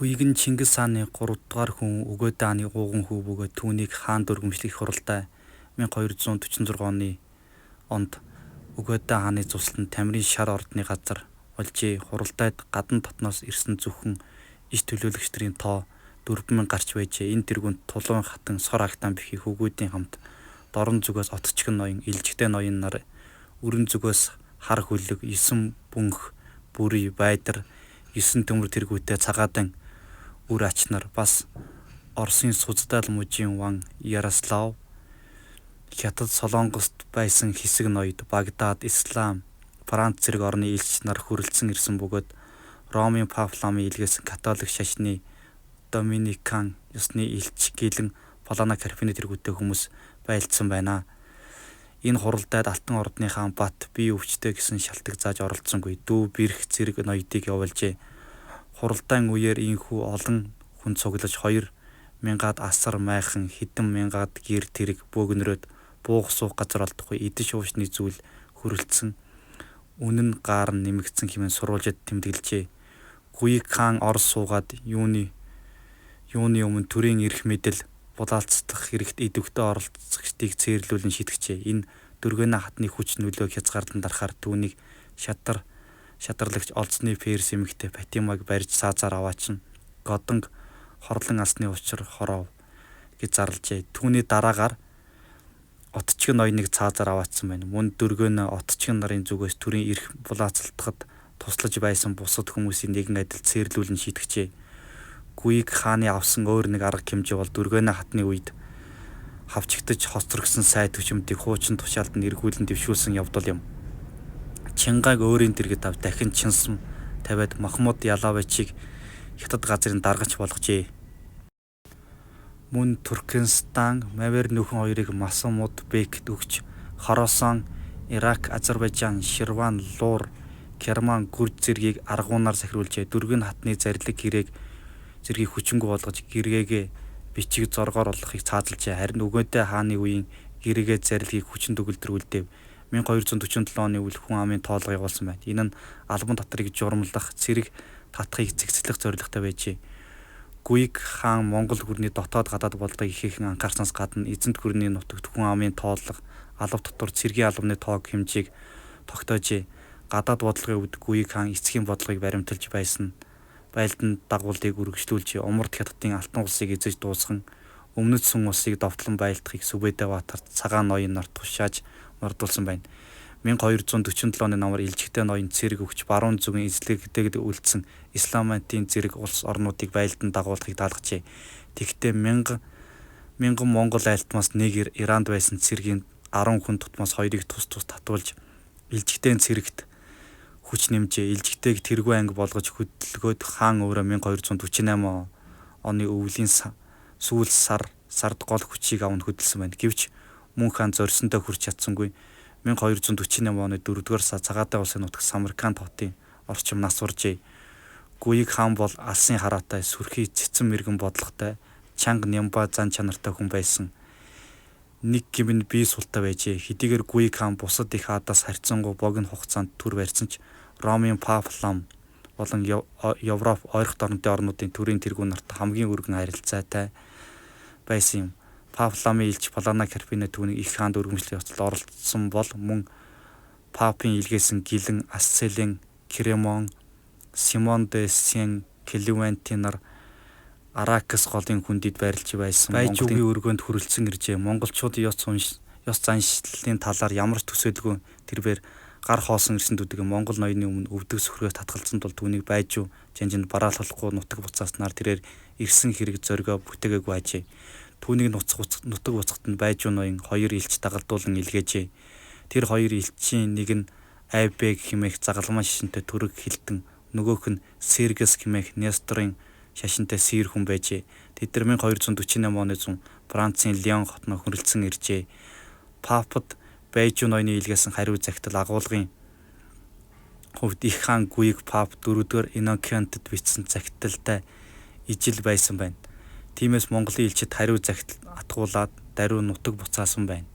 Гүйг нь Чингис хааны 3 дугаар хүн Өгөөд хааны гууган хүү бөгөөд түүнийг хаан дүргэмжлэх хуралдаа 1246 онд Өгөөд хааны цусланд Тамирын шар ордны газар олжээ. Хуралдайд гадна дотноос ирсэн зөвхөн иш төлөөлөгчдийн тоо 4000 гарч байжээ. Энэ тэргүүнд Тулуун хатан Сор агтаан бэхий хөвгүүдийн хамт дорн зүгээс отчгон ноён, илжигтэй ноён нар, өрөн зүгээс хар хөлөг, 9 бүнх, бүрий, байдар, 9 төмөр тэргүүтэй цагаадан үр ач нар, бас Оросын Суздал мужийн ван Ярослав, Хятад Солонгост байсан хэсэг ноёд, Багдад, Ислам, Франц зэрэг орны элч нар хүрэлцэн ирсэн бөгөөд Ромын Пап ламын илгээсэн католик шашны Доминикан ёсны элч гэлэн Полона Карпины тэргүүтэй хүмүүс байлдсан байна. Энэ хуралдайд Алтан ордны хаан Бат бие өвчтэй гэсэн шалтгаан зааж оролцсонгүй. Дүү бэрх зэрэг ноёдыг явуулжээ. Хуралдаан үеэр ийхүү олон хүн цуглаж 2000-аад асар майхан, хэдэн мянгаад гэр тэрэг бөөгнөрөөд буух суух газар олдохгүй идэж уушны зүйл хүрэлцэн үнэн гаар нь нэмэгдсэн хэмээн сурвалжид тэмдэглэжээ. Гүйг хаан Орос суугаад юуны өмнө төрийн эрх мэдэл булаалцдах хэрэгт идэвхтэй оролцогчдыг цээрлүүлэн шийтгэжээ. Энэ дөргөөний хатны хүч нөлөө хязгаарлан дарахаар түүнийг шадарлагч олзны Перс эмэгтэй Фатимаг барьж саазаар аваачна. Годонг хорлон алсны учир хоров гэж зарлжээ. Түүний дараагаар отчгон ноёныг цаазаар аваачсан байна. Мөн дөргөөнө отчгон нарын зүгээс төрийн эрх булаацалтахад туслаж байсан бусад хүмүүсийн нэгэн адил цээрлүүлэн шийтгэжээ. Гүйг хааны авсан өөр нэг арга хэмжээ бол дөргөөний хатны үед хавчигдаж хоцрогсон сайд хүчмдийг хуучин тушаалд нь эргүүлэн дэвшүүлсэн явдал юм. Чингааг өөрийн дэргэд ав дахин чинсам тавиад Махмуд Ялавичийг Хятад газрын даргач болгожээ. Мөн Туркменстан, Мавер нөхөн хоёрыг Масмуд Бект өгч Хорасан, Ирак, Азербайжан, Ширван, Луур, Керман, Гүрж зэргийг аргуунаар сахируулжээ. Дөргөн хатны зарлиг гэрээг хүчингү болгож гэргээгээ бичиг зоргоор олохыг цаазалжээ. Харин Өгөөдөө хааны үеийн гэрээгээ зарлигийг хүчин төгөлдөр үлдээв. 1247 оны үл хүн амын тоолго явуулсан байна. Энэ нь албан татрыг журмлах, цэрэг татахыг цэгцлэх зорилготой байжээ. Гүйг хаан Монгол гүрний дотоод гадаад болдгийг ихээхэн анхаарснаас гадна эзэнт гүрний нутагт хүн амын тоолго, алав дотор цэргийн албаны тоог хэмжээг тогтоожээ. Гадаад бодлогын үед Гүйг хаан эцгийн бодлогыг баримталж байлдан дагуулыг үргэлжлүүлжээ. Умард Хятадын Алтан улсыг эзэж дуусган өмнөд сүн улсыг довтлон байлдахыг Сүбэдэ Баатарт цагаан ноён нарт тушааж мордуулсан байна. 1247 оны намар илжигтэй ноён цэрэг өгч баруун зүгийн эзлэгтэйг үлдсэн Исламитийн зэрэг улс орнуудыг байлдан дагуулахыг даалгажээ. Тэгэхдээ мянган Монгол айлтмаас нэг Иранд байсан цэргийн 10 хүн тутмаас хоёрыг тус татуулж илжигтэй цэрэгт хүч нэмжээ. Илжигтэйг тэргүй анги болгож хөдөлгөөд хаан өөрөө 1248 оны өвлийн сүүл сард гол хүчийг авна хөдөлсөн байна. Гэвч мөн хаан зорьсондоо хүрч чадсангүй. 1248 оны 4-р сар Цагаатай улсын нутагт Самарканд хотын орчим нас уржээ. Гүйг хаан бол алсын хараатай, сүрхий цэцэн мэргэн бодлоготой, чанга нямба зан чанартай хүн байсан. Нэг гимн бие султай байжээ. Хэдийгээр Гүйг хаан бусад их хаадаас харьцангуй богино хугацаанд түр барьсан ч Ромын Пап лам болон Европ ойрхон орнуудын орнуудын төрийн тэргүүн нарт хамгийн өргөн харилцаатай байсан юм. Пап ламын элч Полона Карпины түүнийг их хаанд өргөмжлөх явцад оролцсон бол мөн Папын илгээсэн гэлэн Асцелен, Кремон, Симон де Сен Клевенти нар Аракас голын хүндэд байрлаж байсан. Байжуугийн өргөнд хүрэлцэн иржээ. Монголчуудын ёс заншлалын талаар ямар ч төсөөлгүй тэрээр гар хоосон ирсэн дүдэг Монгол ноёны өмнө өвдөг сөхрөөс татгалзсан тул түүнийг байжуу жанжинд бараалхахгүй нутаг буцааснаар тэрээр ирсэн хэрэг зоргоо бүтээгээгүй ажээ. Түүнийг нутаг буцахт нь байжуу ноён хоёр элч дагалдуулан илгээжээ. Тэр хоёр элчийн нэг нь Айбэг хэмээх загалмаа шашинтай төрөг хилтэн, нөгөөх нь Сергес хэмээх Несторын шашинтай сэр хүн байжээ. Тэд нар 1248 оны Францын Лион хотноо хүрэлцэн иржээ. Папад байжуу ноёны илгээсэн хариу захидал агуулгын хувьд их хаан Гүйг Пап 4-р Иннокентад бичсэн захидалтай ижил байсан байна. Тиймээс Монголын элчид хариу захидал атгуулад даруй нутаг буцаасан байна.